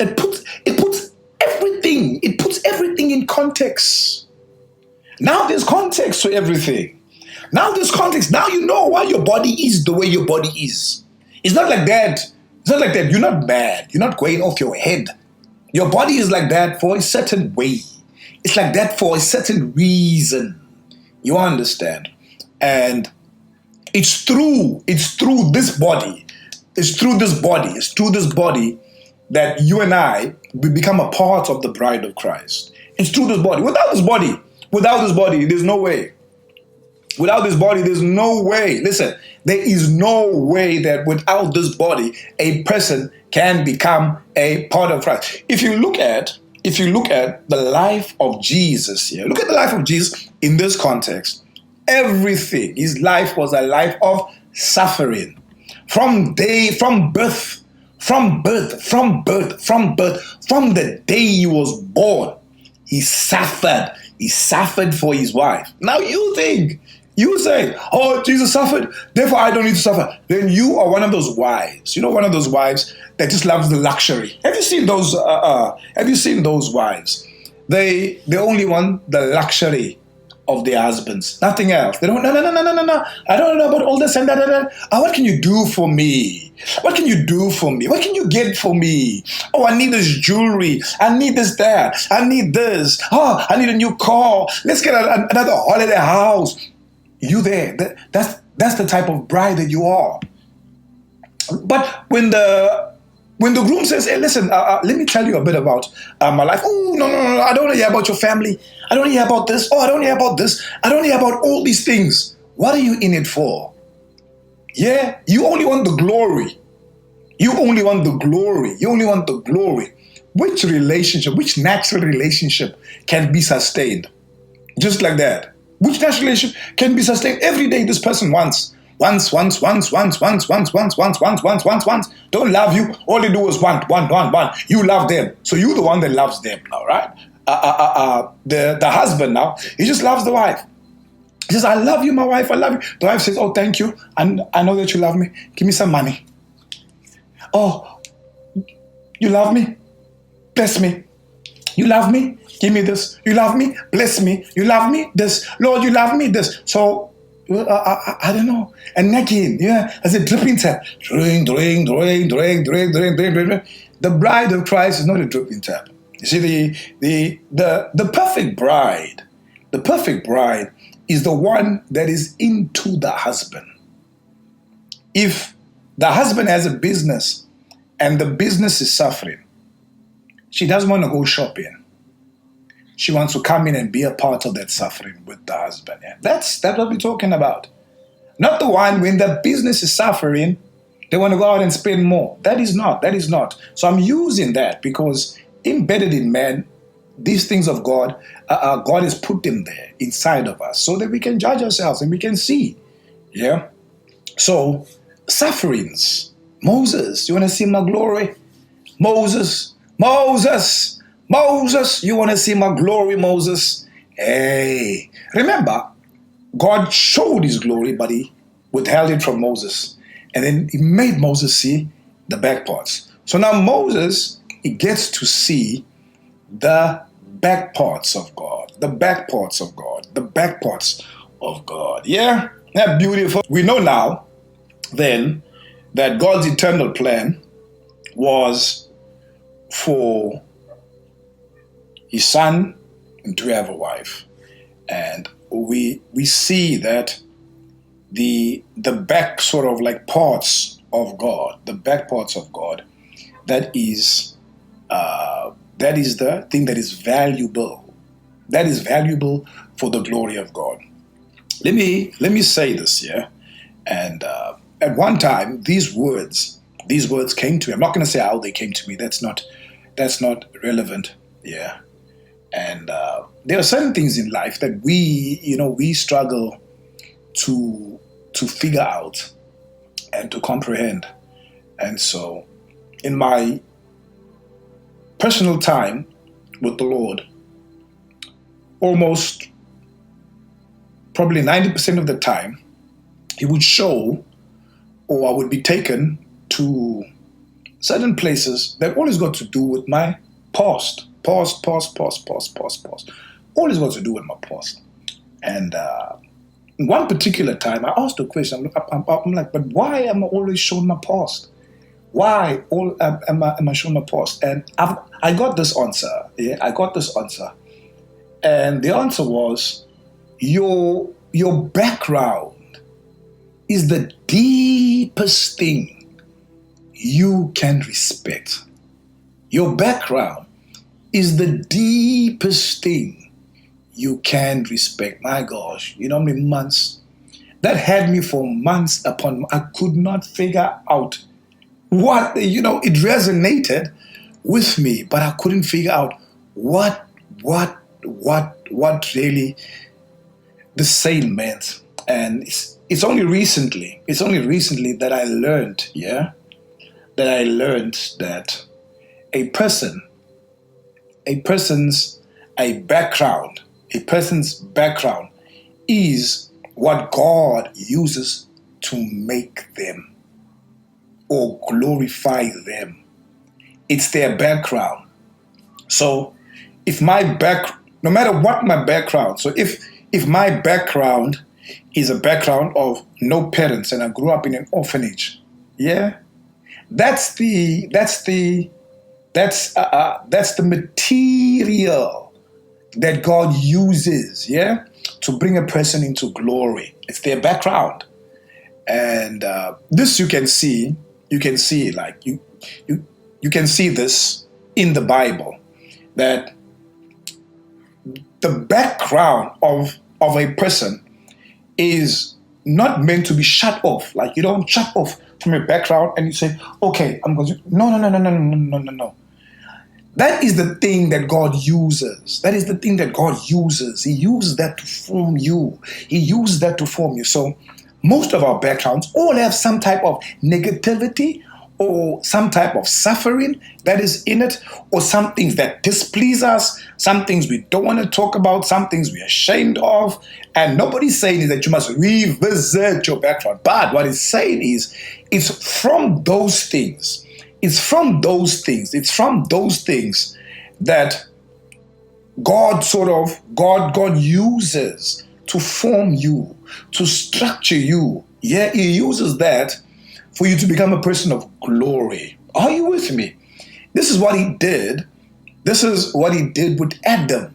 It puts everything in context. Now there's context to everything. Now there's context. Now you know why your body is the way your body is. It's not like that. It's not like that. You're not mad. You're not going off your head. Your body is like that for a certain way. It's like that for a certain reason. You understand? And it's through this body. It's through this body that you and I we become a part of the bride of Christ. It's through this body. Without this body, there's no way. Without this body, there's no way. Listen, there is no way that without this body, a person can become a part of Christ. If you look at the life of Jesus here, look at the life of Jesus in this context. Everything, his life was a life of suffering. From birth, from the day he was born, he suffered. He suffered for his wife. Now you say, oh, Jesus suffered, therefore I don't need to suffer. Then you are one of those wives. You know, one of those wives that just loves the luxury. Have you seen those? Have you seen those wives? They only want the luxury of their husbands, nothing else. They don't. No. I don't know about all this and that. What can you do for me? What can you do for me? What can you get for me? Oh, I need this jewelry. I need this, that. I need this. Oh, I need a new car. Let's get another holiday house. You there? That's the type of bride that you are. But when the groom says, "Hey, listen, let me tell you a bit about my life." Oh, no, I don't want to hear about your family. I don't want to hear about this. Oh, I don't want to hear about this. I don't want to hear about all these things. What are you in it for? Yeah, you only want the glory. You only want the glory. You only want the glory. Which relationship, which natural relationship can be sustained? Just like that. Which natural relationship can be sustained every day? This person wants. Don't love you. All they do is want. You love them. So you're the one that loves them now, right? The husband now, he just loves the wife. He says, I love you, my wife, I love you. The wife says, oh, thank you. And I know that you love me. Give me some money. Oh, you love me? Bless me. You love me? Give me this. You love me? Bless me. You love me? This. Lord, you love me? This. So, I don't know. And again, yeah, as a dripping tap. Drain. The bride of Christ is not a dripping tap. You see, the perfect bride is the one that is into the husband. If the husband has a business and the business is suffering, she doesn't want to go shopping. She wants to come in and be a part of that suffering with the husband. Yeah? That's what we're talking about. Not the one when the business is suffering, they want to go out and spend more. That is not. So I'm using that because embedded in man, these things of God, God has put them there inside of us so that we can judge ourselves and we can see. Yeah. So sufferings. Moses, you want to see my glory? Moses, you want to see my glory, Moses? Hey, remember, God showed his glory, but he withheld it from Moses. And then he made Moses see the back parts. So now Moses, he gets to see the back parts of God. The back parts of God. The back parts of God. Yeah? That's beautiful. We know now, then, that God's eternal plan was for his son to have a wife. And we see that the back sort of like parts of God, that is the thing that is valuable. That is valuable for the glory of God. Let me say this here. And at one time, these words came to me. I'm not going to say how they came to me. That's not relevant. Yeah. And there are certain things in life that we struggle to figure out and to comprehend. And so in my personal time with the Lord, almost probably 90% of the time, he would show, or I would be taken to certain places that always got to do with my past. Past. Always got to do with my past. And one particular time, I asked a question. I'm like, but why am I always shown my past? Why am I shown my past? And I got this answer. Yeah, I got this answer. And the answer was, your background is the deepest thing you can respect. Your background is the deepest thing you can respect. My gosh, you know how many months that had me for months upon. I could not figure out what, it resonated with me, but I couldn't figure out what really the saying meant. And it's only recently that I learned, that a person's background is what God uses to make them or glorify them. It's their background. So no matter what my background, so if my background is a background of no parents and I grew up in an orphanage, that's the material that God uses, to bring a person into glory. It's their background. And this you can see like you can see this in the Bible, that the background of a person is not meant to be shut off. Like, you don't shut off from your background and you say, okay, I'm going to... No. That is the thing that God uses. He uses that to form you. So most of our backgrounds all have some type of negativity or some type of suffering that is in it, or some things that displease us, some things we don't want to talk about, some things we're ashamed of. And nobody's saying is that you must revisit your background. But what it's saying is, it's from those things. It's from those things that God uses to form you, to structure you. Yeah, He uses that for you to become a person of glory. Are you with me? This is what He did. This is what He did with Adam.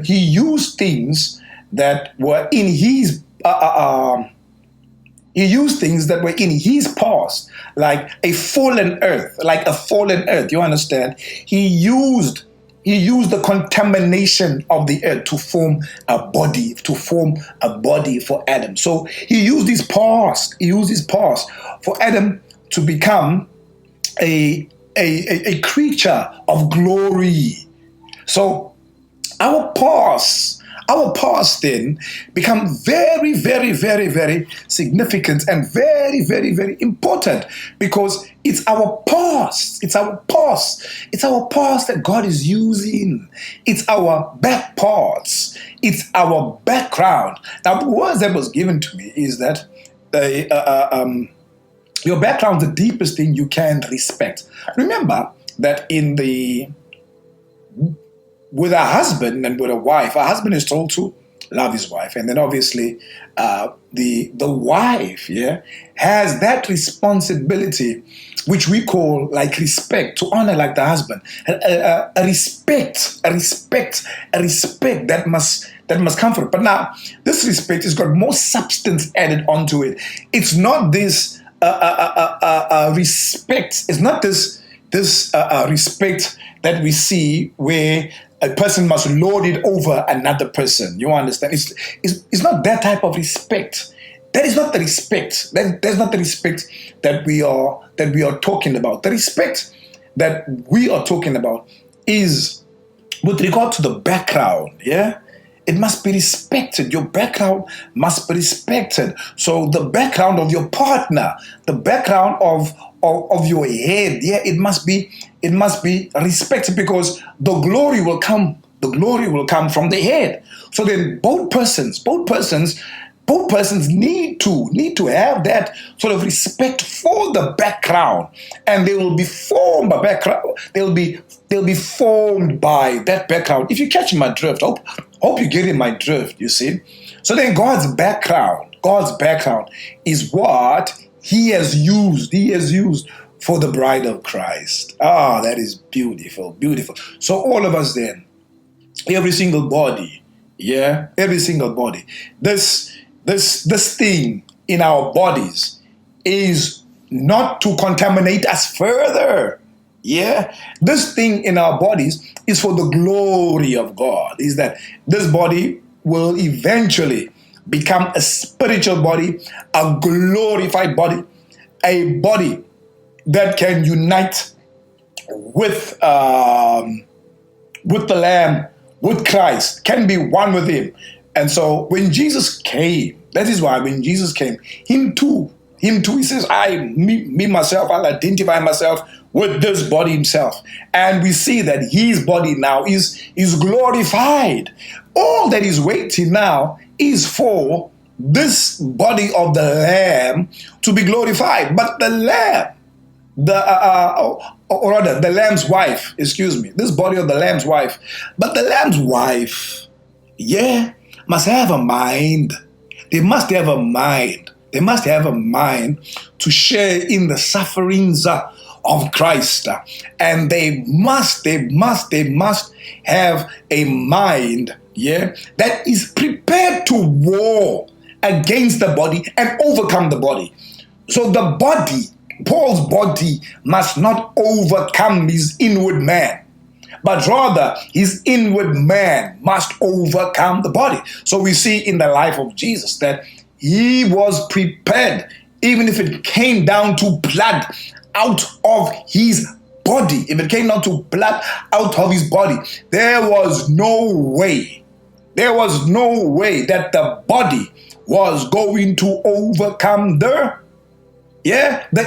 He used things that were in his past, like a fallen earth. You understand? He used the contamination of the earth to form a body for Adam. So He used his past for Adam to become a creature of glory. So our past then become very, very, very, very significant and very, very, very important, because it's our past. It's our past that God is using. It's our back parts. It's our background. Now, the words that was given to me is that your background is the deepest thing you can respect. Remember that with a husband and with a wife, a husband is told to love his wife, and then obviously the wife has that responsibility, which we call like respect, to honor like the husband, a respect that must come from it. But now this respect has got more substance added onto it. It's not this respect. It's not this respect that we see where a person must lord it over another person. You understand? It's not that type of respect. That is not the respect. That's not the respect that we are talking about. The respect that we are talking about is with regard to the background. Yeah, it must be respected. Your background must be respected. So the background of your partner, the background of your head, it must be respected, because the glory will come from the head. So then both persons both persons need to have that sort of respect for the background, and they will be formed by background. They'll be formed by that background. If you catch my drift, hope you get in my drift. You see, so then God's background is what He has used. He has used for the bride of Christ. Ah, that is beautiful, beautiful. So all of us then, every single body, every single body. This thing in our bodies is not to contaminate us further. Yeah, this thing in our bodies is for the glory of God. Is that this body will eventually become a spiritual body, a glorified body, a body that can unite with the Lamb, with Christ, can be one with Him. And so when Jesus came, that is why when Jesus came, Him too, He says, me myself, I'll identify myself with this body Himself. And we see that His body now is glorified. All that is waiting now is for this body of the Lamb to be glorified. But the Lamb, or rather, the Lamb's wife, this body of the Lamb's wife. But the Lamb's wife, must have a mind. They must have a mind. They must have a mind to share in the sufferings of Christ. And they must have a mind, that is prepared to war against the body and overcome the body. So the body, Paul's body, must not overcome his inward man, but rather his inward man must overcome the body. So we see in the life of Jesus that He was prepared, even if it came down to blood out of His body. If it came down to blood out of His body, there was no way that the body was going to overcome the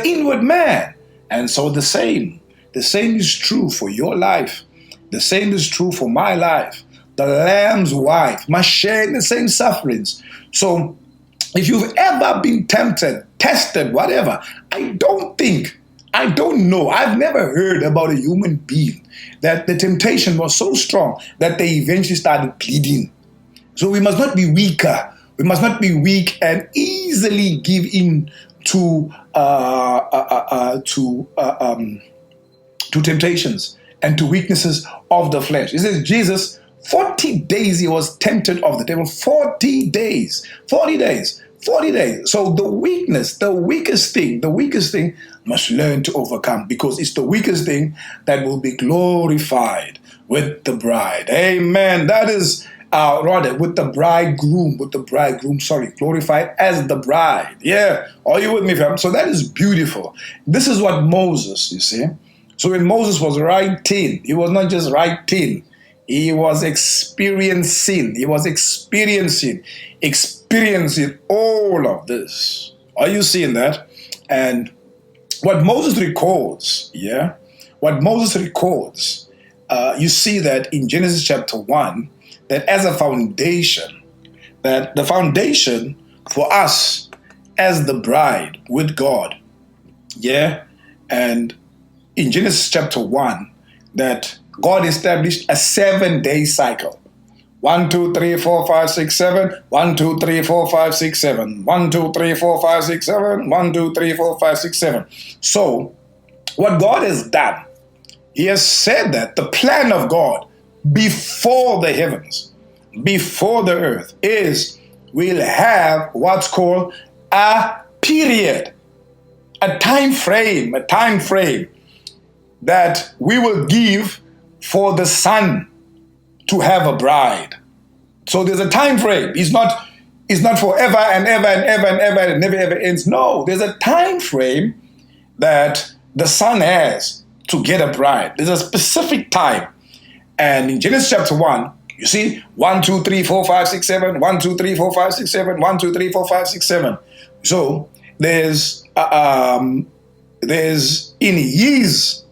inward man. And so the same is true for your life. The same is true for my life. The Lamb's wife must share in the same sufferings. So if you've ever been tempted, tested, whatever, I don't know, I've never heard about a human being that the temptation was so strong that they eventually started bleeding. So we must not be weaker. We must not be weak and easily give in to temptations and to weaknesses of the flesh. It says Jesus, 40 days He was tempted of the devil. 40 days. So the weakest thing must learn to overcome, because it's the weakest thing that will be glorified with the bride. Amen. That is with the bridegroom, glorified as the bride. Yeah. Are you with me, fam? So that is beautiful. This is what Moses, you see. So when Moses was writing, he was not just writing, he was experiencing all of this. Are you seeing that? And what Moses records, you see that in Genesis chapter 1, that as a foundation, that the foundation for us as the bride with God, and in Genesis chapter 1, that God established a 7-day cycle. 1, 2, 3, 4, 5, 6, 7. 1, 2, 3, 4, 5, 6, 7. 1, 2, 3, 4, 5, 6, 7. 1, 2, 3, 4, 5, 6, 7. So, what God has done, He has said that the plan of God before the heavens, before the earth, is we'll have what's called a period, a time frame that we will give for the Son to have a bride. So there's a time frame. It's not forever and ever and ever and ever and never ever ends. No, there's a time frame that the Son has to get a bride. There's a specific time. And in Genesis chapter 1, you see 1, 2, 3, 4, 5, 6, 7. 1, 2, 3, 4, 5, 6, 7. 1, 2, 3, 4, 5, 6, 7. So there's in his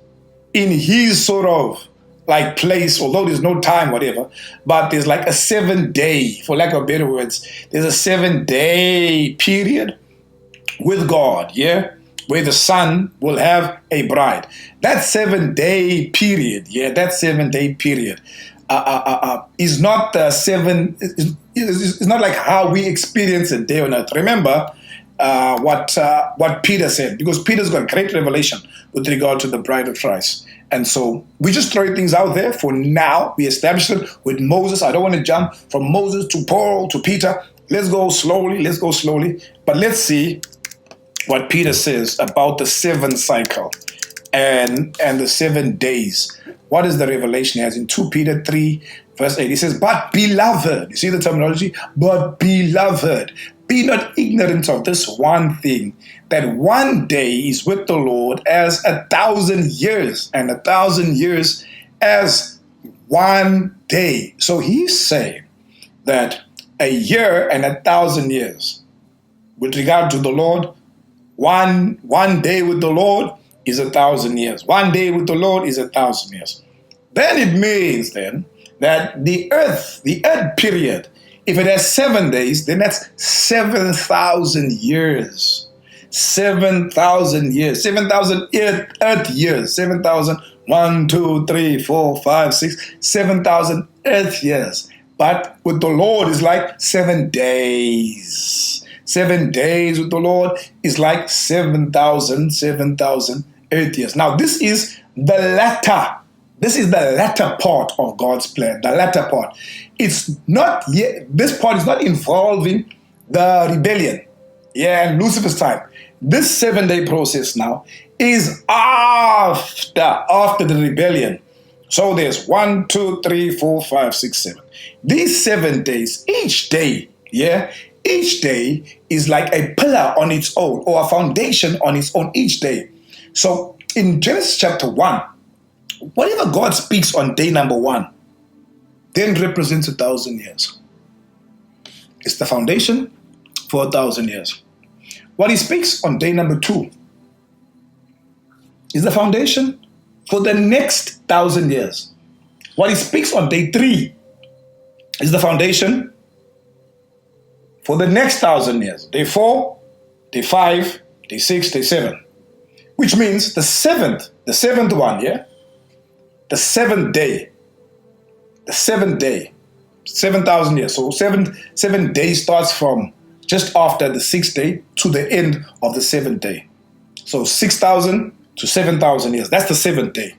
sort of like place, although there's no time, whatever, but there's like a 7-day, for lack of better words, there's a 7-day period with God, yeah, where the Son will have a bride. That 7-day period, yeah, that 7-day period is not is not like how we experience a day on earth. Remember what Peter said, because Peter's got great revelation with regard to the bride of Christ. And so we just throw things out there for now. We established it with Moses. I don't want to jump from Moses to Paul to Peter. Let's go slowly. But let's see what Peter says about the 7th cycle and the 7 days. What is the revelation he has in 2 Peter 3, verse 8? He says, but beloved, you see the terminology? But beloved, be not ignorant of this one thing, that one day is with the Lord as 1,000 years, and 1,000 years as one day. So he's saying that a year and 1,000 years, with regard to the Lord, one day with the Lord is 1,000 years. One day with the Lord is 1,000 years. Then it means then that the earth period, if it has 7 days, then that's 7,000 years. 7,000 years. 7,000 earth years. 7,000, 1, 2, 3, 4, 5, 6, 7,000 earth years. But with the Lord is like 7 days. 7 days with the Lord is like 7,000 earth years. Now this is the latter. This is the latter part of God's plan. The latter part. It's not yet. This part is not involving the rebellion. Yeah, and Lucifer's time. This 7-day process now is after the rebellion. So there's 1, 2, 3, 4, 5, 6, 7. These 7 days, each day, yeah, each day is like a pillar on its own, or a foundation on its own each day. So in Genesis chapter 1, whatever God speaks on day number 1 then represents 1,000 years. It's the foundation for 1,000 years. What he speaks on day number 2 is the foundation for the next 1,000 years. What he speaks on day 3 is the foundation for the next 1,000 years. Day 4, day 5, day 6, day 7. Which means the seventh one, yeah? The 7th day. The 7th day. 7,000 years. So 7 days starts from just after the 6th day to the end of the 7th day. So 6,000 to 7,000 years. That's the 7th day.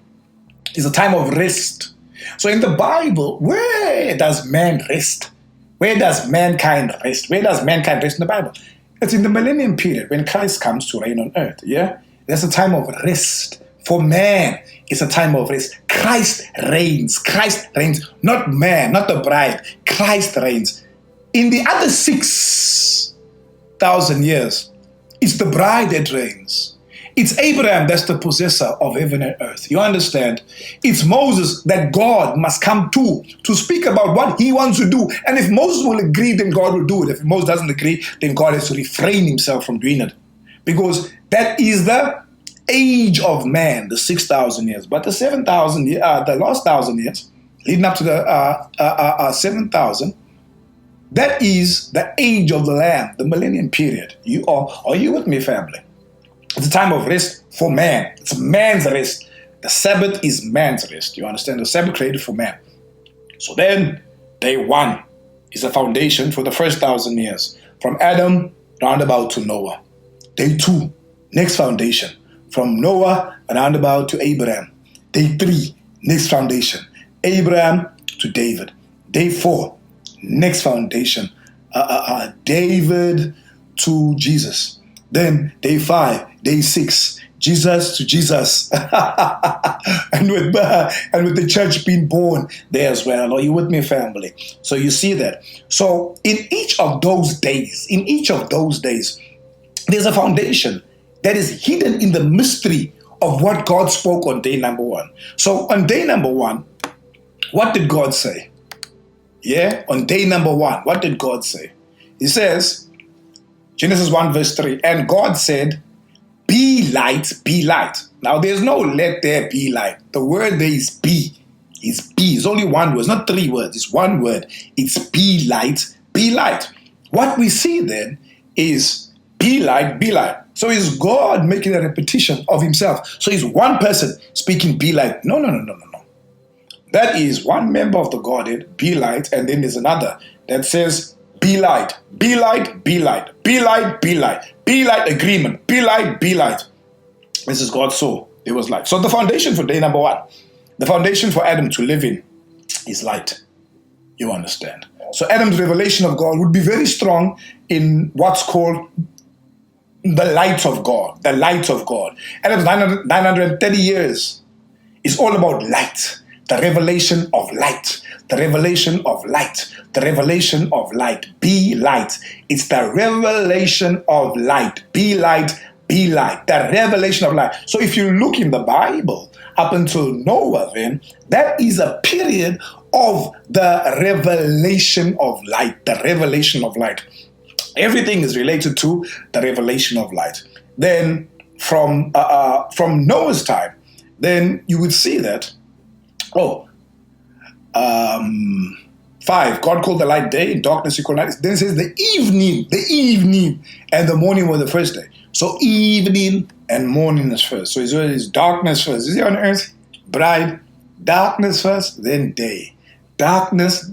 It's a time of rest. So in the Bible, where does man rest? Where does mankind rest? Where does mankind rest in the Bible? It's in the millennium period when Christ comes to reign on earth. Yeah? That's a time of rest. For man, it's a time of rest. Christ reigns. Christ reigns. Not man, not the bride. Christ reigns. In the other 6,000 years, it's the bride that reigns. It's Abraham that's the possessor of heaven and earth. You understand? It's Moses that God must come to speak about what he wants to do. And if Moses will agree, then God will do it. If Moses doesn't agree, then God has to refrain himself from doing it. Because that is the age of man, the 6,000 years. But the 7,000 years, the last 1,000 years, leading up to the 7,000, that is the age of the Lamb, the millennium period. Are you with me, family? It's a time of rest for man. It's man's rest. The Sabbath is man's rest. You understand? The Sabbath created for man. So then, day 1 is a foundation for the first 1,000 years. From Adam roundabout to Noah. Day 2, next foundation. From Noah roundabout to Abraham. Day 3, next foundation. Abraham to David. Day 4, next foundation. David to Jesus. Then day 5, day 6, Jesus to Jesus. and with the church being born there as well. Are you with me, family? So you see that. So in each of those days, there's a foundation that is hidden in the mystery of what God spoke on day number 1. So on day number 1, what did God say? Yeah, on day number 1, what did God say? He says, Genesis 1 verse 3, and God said, be light, be light. Now there's no let there be light. The word there is be. It's be. It's only one word. It's not three words. It's one word. It's be light, be light. What we see then is be light, be light. So is God making a repetition of himself? So is one person speaking be light? No. That is one member of the Godhead, be light, and then there's another that says be light, be light, be light, be light, be light, be light agreement, be light, be light. This is God saw. It was light. So the foundation for day number one, the foundation for Adam to live in is light. You understand? So Adam's revelation of God would be very strong in what's called the light of God. The light of God. Adam's 930 years is all about light. The revelation of light. The revelation of light. The revelation of light. Be light. It's the revelation of light. Be light. Be light. The revelation of light. So if you look in the Bible, up until Noah, then, that is a period of the revelation of light. The revelation of light. Everything is related to the revelation of light. Then from Noah's time, then you would see that, 5, God called the light day, and darkness he called night. Then it says the evening, and the morning was the first day. So evening and morning is first. So it's darkness first. Is it on earth? Bride, darkness first, then day. Darkness,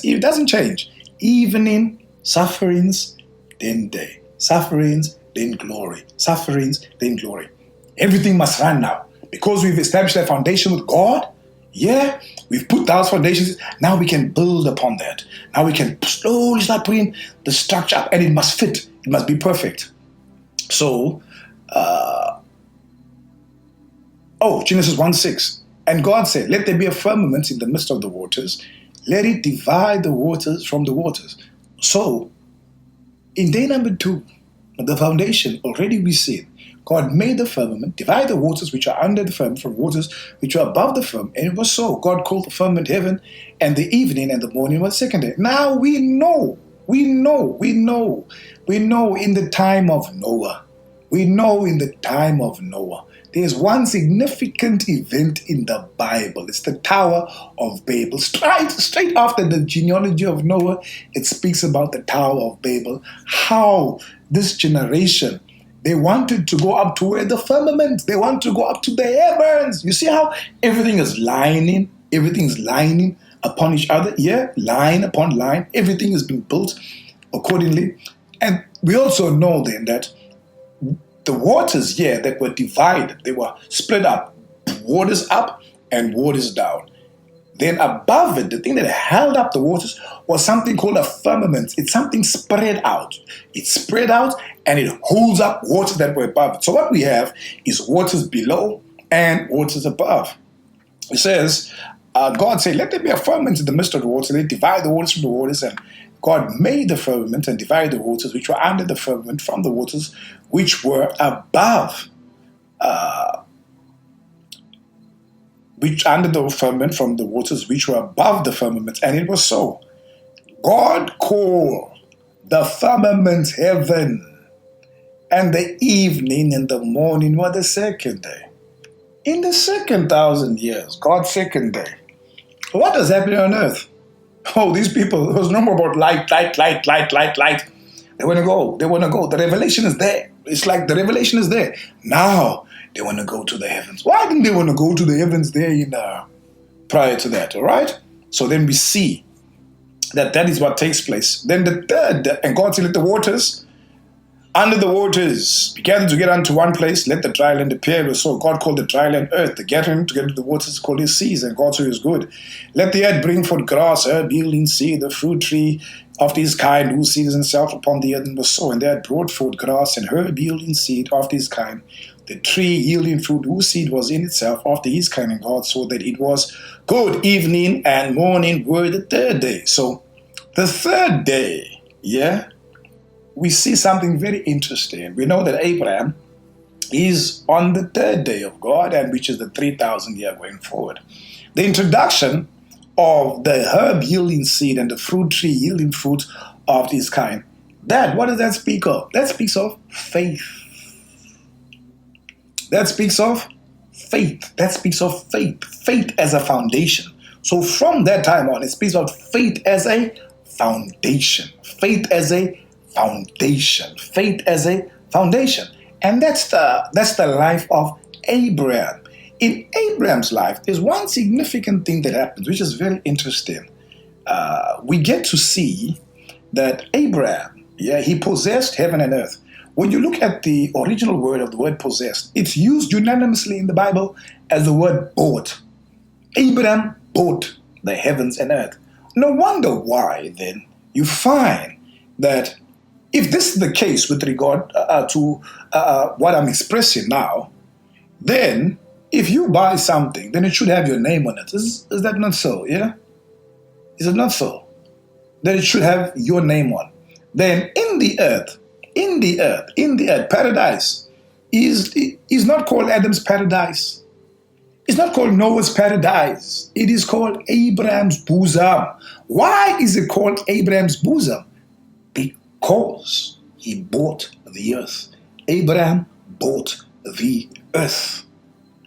it doesn't change. Evening, sufferings, then day. Sufferings, then glory. Sufferings, then glory. Everything must run now. Because we've established that foundation with God, we've put those foundations. Now we can build upon that. Now we can slowly start putting the structure up, and it must fit. It must be perfect. So, Genesis 1:6. And God said, let there be a firmament in the midst of the waters. Let it divide the waters from the waters. So, in day number 2, the foundation, already we see God made the firmament, divide the waters which are under the firmament from waters which are above the firmament. And it was so. God called the firmament heaven, and the evening and the morning was the second day. Now we know in the time of Noah. We know in the time of Noah. There's one significant event in the Bible. It's the Tower of Babel. Straight after the genealogy of Noah, it speaks about the Tower of Babel. How this generation, they wanted to go up to where the firmament, they want to go up to the heavens. You see how everything is lining upon each other? Yeah, line upon line. Everything is being built accordingly. And we also know then that the waters here that were divided, they were split up, waters up and waters down. Then above it, the thing that held up the waters was something called a firmament. It's something spread out. It's spread out and it holds up waters that were above it. So what we have is waters below and waters above. It says, God said, let there be a firmament in the midst of the waters. They divide the waters from the waters, and God made the firmament and divided the waters which were under the firmament from the waters which were above, which under the firmament from the waters which were above the firmament. And it was so. God called the firmament heaven, and the evening and the morning were the second day. In the second 1,000 years, God's second day. What is happening on earth? Oh, these people, it was no more about light. They want to go. The revelation is there. It's like the revelation is there. Now, they want to go to the heavens. Why didn't they want to go to the heavens there prior to that, all right? So then we see that is what takes place. Then the third, and God said, let the waters under the waters began to get unto one place, let the dry land appear. So God called the dry land earth. The gathering together to the waters called his seas, and God saw it was good. Let the earth bring forth grass, herb yielding seed, the fruit tree after his kind, whose seed is himself upon the earth, and was so. And the earth brought forth grass and herb yielding seed after his kind, the tree yielding fruit, whose seed was in itself after his kind, and God saw that it was good. Evening and morning were the third day. So the third day, we see something very interesting. We know that Abraham is on the third day of God, and which is the 3,000 year going forward. The introduction of the herb yielding seed and the fruit tree yielding fruit of this kind, what does that speak of? That speaks of faith. That speaks of faith. Faith as a foundation. So from that time on, it speaks about faith as a foundation. Faith as a foundation. Faith as a foundation. And that's the life of Abraham. In Abraham's life, there's one significant thing that happens, which is very interesting. We get to see that Abraham, he possessed heaven and earth. When you look at the original word of the word possessed, it's used unanimously in the Bible as the word bought. Abraham bought the heavens and earth. No wonder why then you find that if this is the case with regard to what I'm expressing now, then if you buy something, then it should have your name on it. Is that not so? Yeah? Is it not so? That it should have your name on. Then in the earth, paradise is not called Adam's paradise. It's not called Noah's paradise. It is called Abraham's bosom. Why is it called Abraham's bosom? Because he bought the earth. Abraham bought the earth.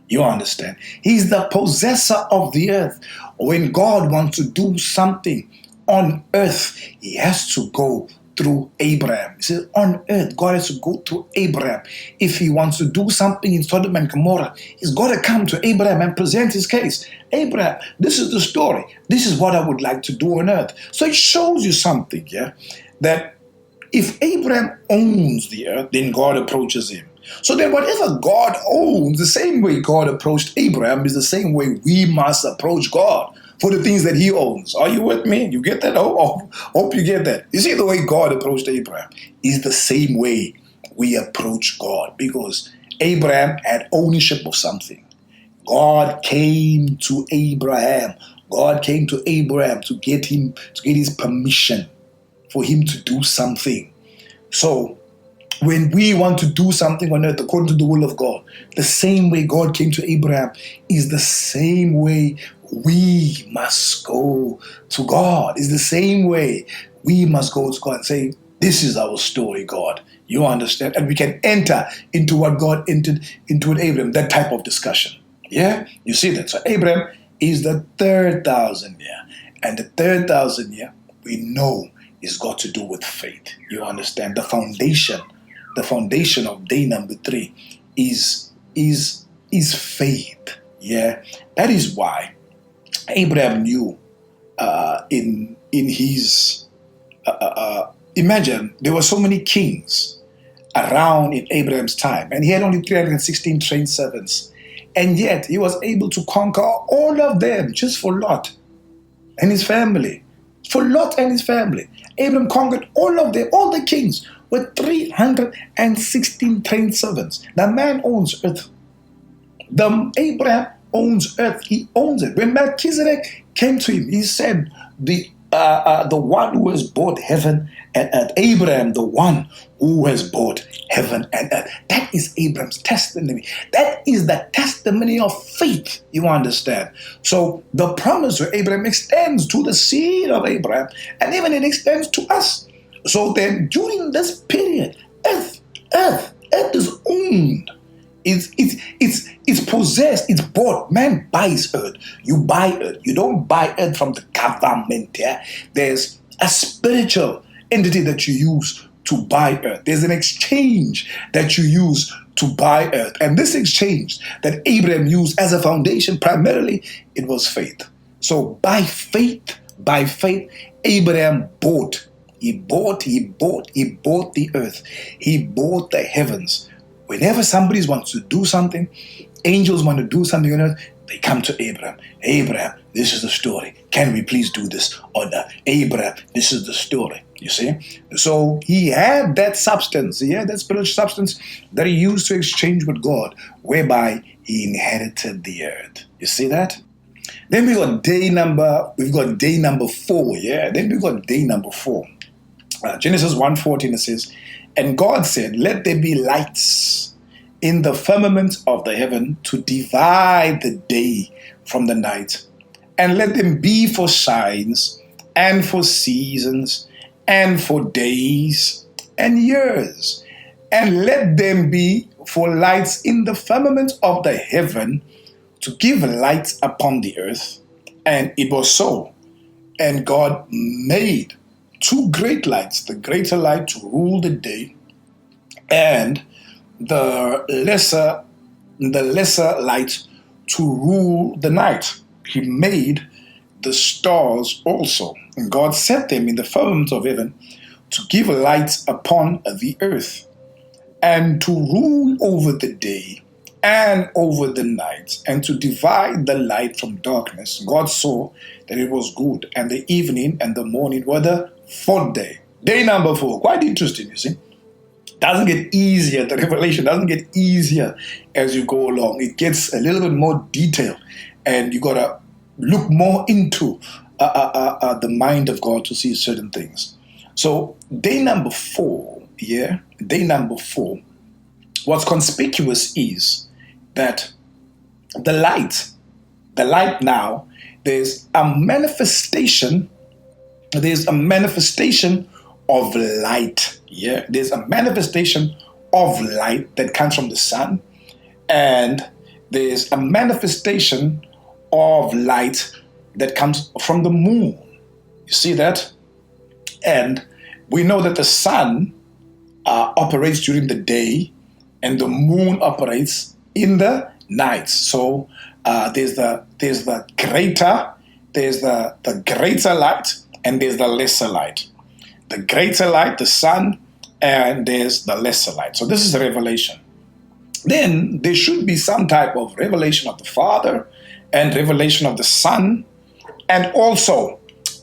You understand? He's the possessor of the earth. When God wants to do something on earth, he has to go through Abraham. He says, on earth, God has to go through Abraham. If he wants to do something in Sodom and Gomorrah, he's got to come to Abraham and present his case. Abraham, this is the story. This is what I would like to do on earth. So it shows you something, that if Abraham owns the earth, then God approaches him. So then whatever God owns, the same way God approached Abraham is the same way we must approach God for the things that he owns. Are you with me? You get that? Hope you get that. You see, the way God approached Abraham is the same way we approach God, because Abraham had ownership of something. God came to Abraham. God came to Abraham to get his permission for him to do something. So when we want to do something on earth according to the will of God, the same way God came to Abraham is the same way we must go to God. It's the same way we must go to God and say, this is our story, God. You understand? And we can enter into what God entered into with Abraham, that type of discussion. Yeah? You see that? So Abraham is the 3,000 year. And the 3,000 year, we know, is got to do with faith. You understand? The foundation of day number 3 is faith. Yeah, that is why Abraham knew in his imagine there were so many kings around in Abraham's time, and he had only 316 trained servants, and yet he was able to conquer all of them just for Lot and his family. For Lot and his family, Abraham conquered all of them, all the kings, with 316 trained servants. The man owns earth. Abraham owns earth. He owns it. When Melchizedek came to him, he said, the one who has bought heaven and earth. Abraham, the one who has bought heaven and earth. That is Abraham's testimony. That is the testimony of faith. You understand? So the promise of Abraham extends to the seed of Abraham, and even it extends to us. So then during this period, earth is owned. It's possessed, it's bought. Man buys earth. You buy earth. You don't buy earth from the government. Yeah? There's a spiritual entity that you use to buy earth. There's an exchange that you use to buy earth. And this exchange that Abraham used as a foundation, primarily, it was faith. So by faith, Abraham bought. He bought the earth. He bought the heavens. Whenever somebody wants to do something, angels want to do something on earth, they come to Abraham. Abraham, this is the story. Can we please do this? Or not? Abraham, this is the story. You see? So he had that substance. He had that spiritual substance that he used to exchange with God, whereby he inherited the earth. You see that? Then we've got day number 4. Yeah? Then we've got day number 4. Genesis 1:14, it says, and God said, let there be lights in the firmament of the heaven to divide the day from the night, and let them be for signs and for seasons and for days and years, and let them be for lights in the firmament of the heaven to give light upon the earth, And it was so. And God made two great lights, the greater light to rule the day, and the lesser light to rule the night. He made the stars also, and God set them in the firmament of heaven to give light upon the earth, and to rule over the day and over the night, and to divide the light from darkness. God saw that it was good, and the evening and the morning were the fourth day. Day number 4. Quite interesting, you see. Doesn't get easier. The revelation doesn't get easier as you go along. It gets a little bit more detailed, and you got to look more into the mind of God to see certain things. So day number 4, day number 4, what's conspicuous is that the light now, there's a manifestation of light. Yeah, there's a manifestation of light that comes from the sun, and there's a manifestation of light that comes from the moon. You see that? And we know that the sun operates during the day, and the moon operates in the night. So there's the greater light, and there's the lesser light. The greater light, the sun, and there's the lesser light. So this is a revelation. Then there should be some type of revelation of the Father and revelation of the Son, and also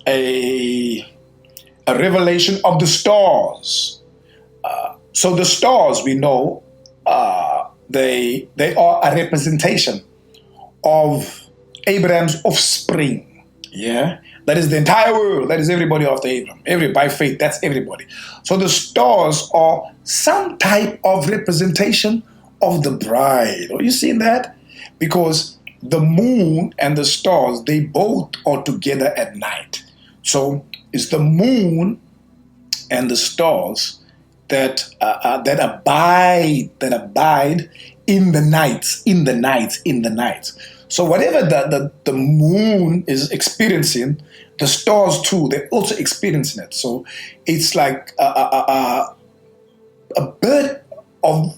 a revelation of the stars. So the stars, we know, they are a representation of Abraham's offspring. Yeah, that is the entire world. That is everybody after Abraham. By faith, that's everybody. So the stars are some type of representation of the bride. Are you seeing that? Because the moon and the stars, they both are together at night. So it's the moon and the stars that abide in the night. So whatever the moon is experiencing, the stars too, they're also experiencing it. So it's like a bit of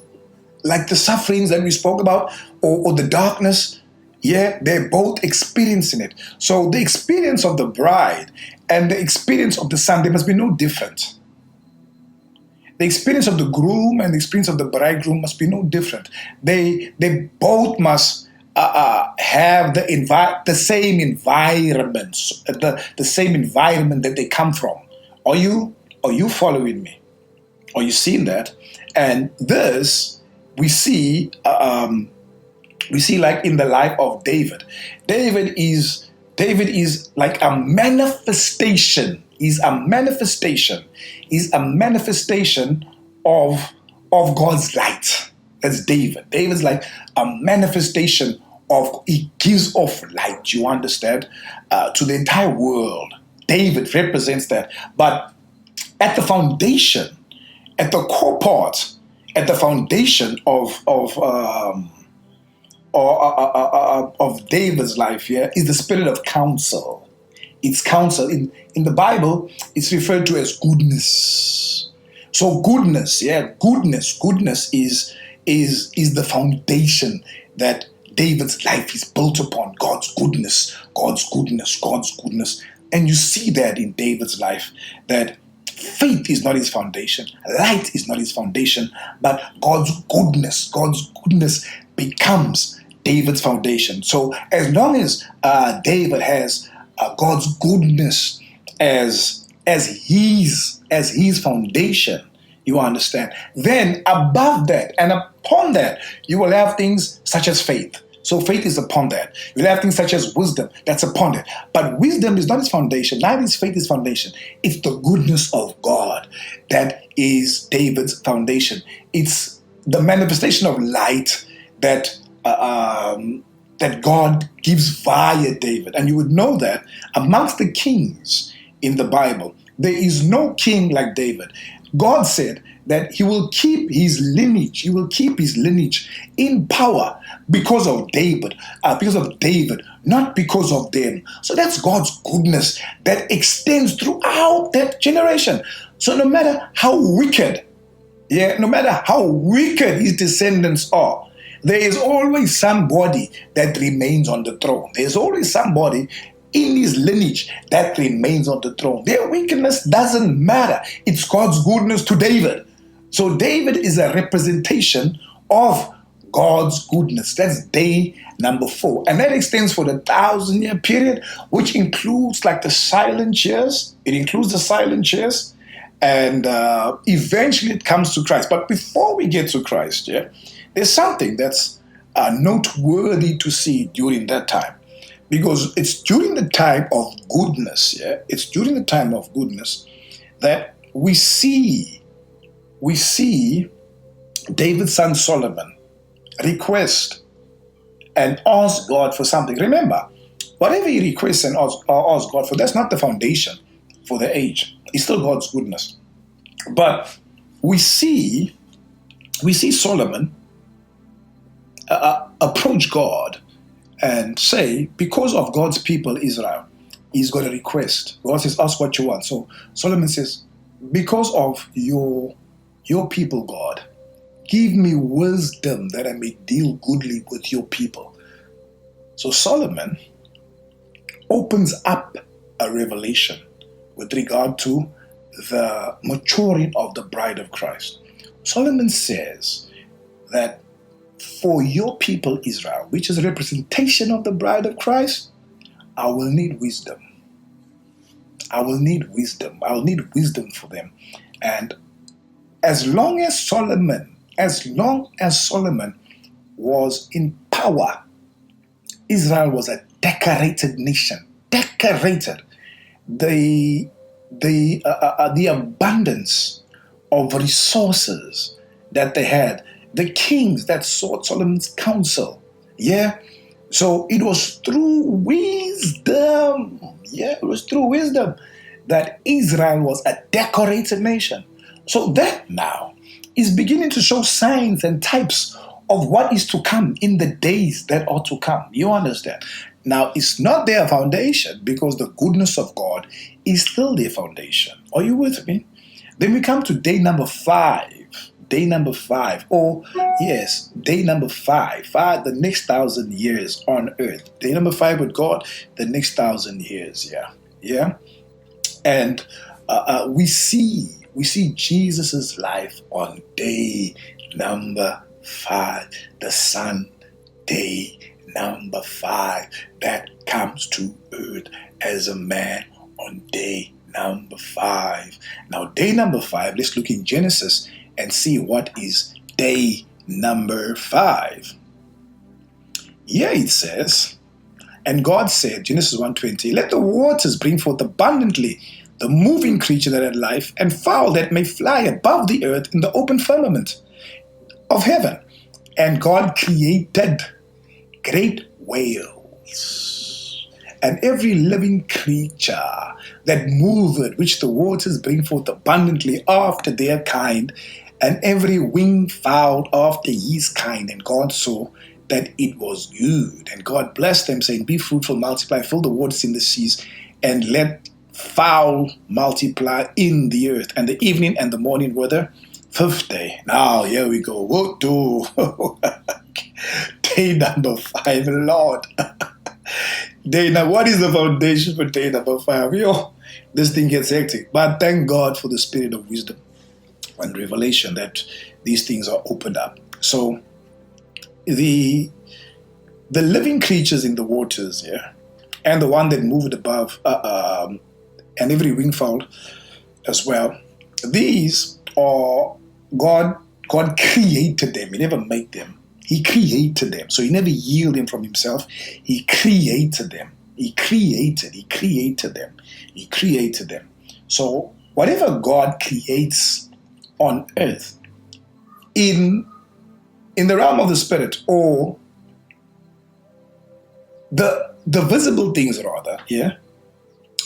like the sufferings that we spoke about, or the darkness. Yeah, they're both experiencing it. So the experience of the bride and the experience of the son, they must be no different. The experience of the groom and the experience of the bridegroom must be no different. They both must have the same environment, the same environment that they come from. Are you following me? Are you seeing that? And this we see like in the life of David. David is like a manifestation. He's a manifestation of God's light. That's David. David's like a manifestation of, he gives off light, you understand, to the entire world. David represents that. But at the foundation, at the core part, at the foundation of David's life, is the spirit of counsel. It's counsel. In the Bible, it's referred to as goodness. So goodness is the foundation that David's life is built upon. God's goodness. And you see that in David's life, that faith is not his foundation, light is not his foundation, but God's goodness becomes David's foundation. So as long as David has God's goodness as his foundation, you understand, then above that and upon that, you will have things such as faith. So faith is upon that. You'll have things such as wisdom, that's upon it. But wisdom is not its foundation, neither is faith its foundation. It's the goodness of God that is David's foundation. It's the manifestation of light that God gives via David. And you would know that amongst the kings in the Bible, there is no king like David. God said that he will keep his lineage, in power because of David, not because of them. So that's God's goodness that extends throughout that generation. So no matter how wicked his descendants are, there is always somebody that remains on the throne. There's always somebody in his lineage that remains on the throne. Their wickedness doesn't matter. It's God's goodness to David. So David is a representation of God's goodness. That's day number 4. And that extends for the 1,000-year period, which includes like the silent years. It includes the silent years. And eventually it comes to Christ. But before we get to Christ, there's something that's noteworthy to see during that time. Because it's during the time of goodness, it's during the time of goodness that we see David's son Solomon request and ask God for something. Remember, whatever he requests and ask God for, that's not the foundation for the age. It's still God's goodness. But we see Solomon approach God and say, because of God's people Israel, he's got a request. God says, ask what you want. So Solomon says, because of your people, God, give me wisdom that I may deal goodly with your people. So Solomon opens up a revelation with regard to the maturing of the bride of Christ. Solomon says that for your people Israel, which is a representation of the bride of Christ, I will need wisdom. I will need wisdom for them. And as long as Solomon was in power, Israel was a decorated nation. Decorated. The abundance of resources that they had, the kings that sought Solomon's counsel. So it was through wisdom. It was through wisdom that Israel was a decorated nation. So that now is beginning to show signs and types of what is to come in the days that are to come. You understand? Now, it's not their foundation because the goodness of God is still their foundation. Are you with me? Then we come to day number 5. Day number 5. Day number 5. The next 1,000 years on earth. Day number 5 with God, the next 1,000 years. And we see Jesus's life on day number 5. The Son, day number 5, that comes to earth as a man on day number 5. Now, day number 5, let's look in Genesis and see what is day number 5. It says, and God said, Genesis 1:20, let the waters bring forth abundantly the moving creature that had life, and fowl that may fly above the earth in the open firmament of heaven. And God created great whales, and every living creature that moveth, which the waters bring forth abundantly after their kind, and every winged fowl after his kind. And God saw that it was good. And God blessed them, saying, be fruitful, multiply, fill the waters in the seas, and let fowl multiply in the earth. And the evening and the morning were the 5th day. Now, here we go. What do? Day number 5, Lord. What is the foundation for day number 5? This thing gets hectic. But thank God for the spirit of wisdom and revelation that these things are opened up. So the living creatures in the waters, and the one that moved above, and every winged fowl as well, these are God created them. He never made them. He created them. So he never yielded them from himself. He created them. He created them. So whatever God creates on earth, in the realm of the spirit, or the visible things rather,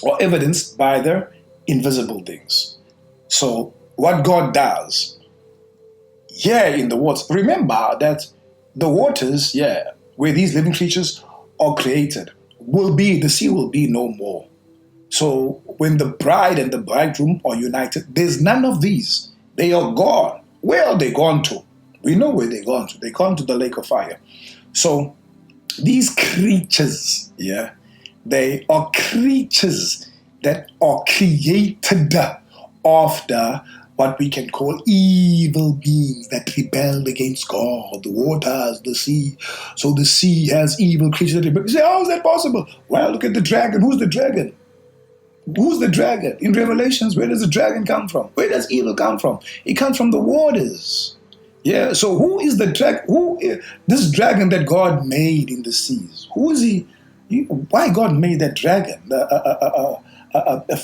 are evidenced by the invisible things. So what God does here in the waters. Remember that the waters, where these living creatures are created, the sea will be no more. So when the bride and the bridegroom are united, there's none of these. They are gone. Where are they gone to? We know where they're gone to. They're gone to the lake of fire. So these creatures, they are creatures that are created after what we can call evil beings that rebelled against God, the waters, the sea. So the sea has evil creatures that rebel. You say, how is that possible? Well, look at the dragon. Who's the dragon? Who's the dragon? In Revelations, where does the dragon come from? Where does evil come from? It comes from the waters. Yeah, so who is the dragon? This dragon that God made in the seas? Who is he? Why God made that dragon? A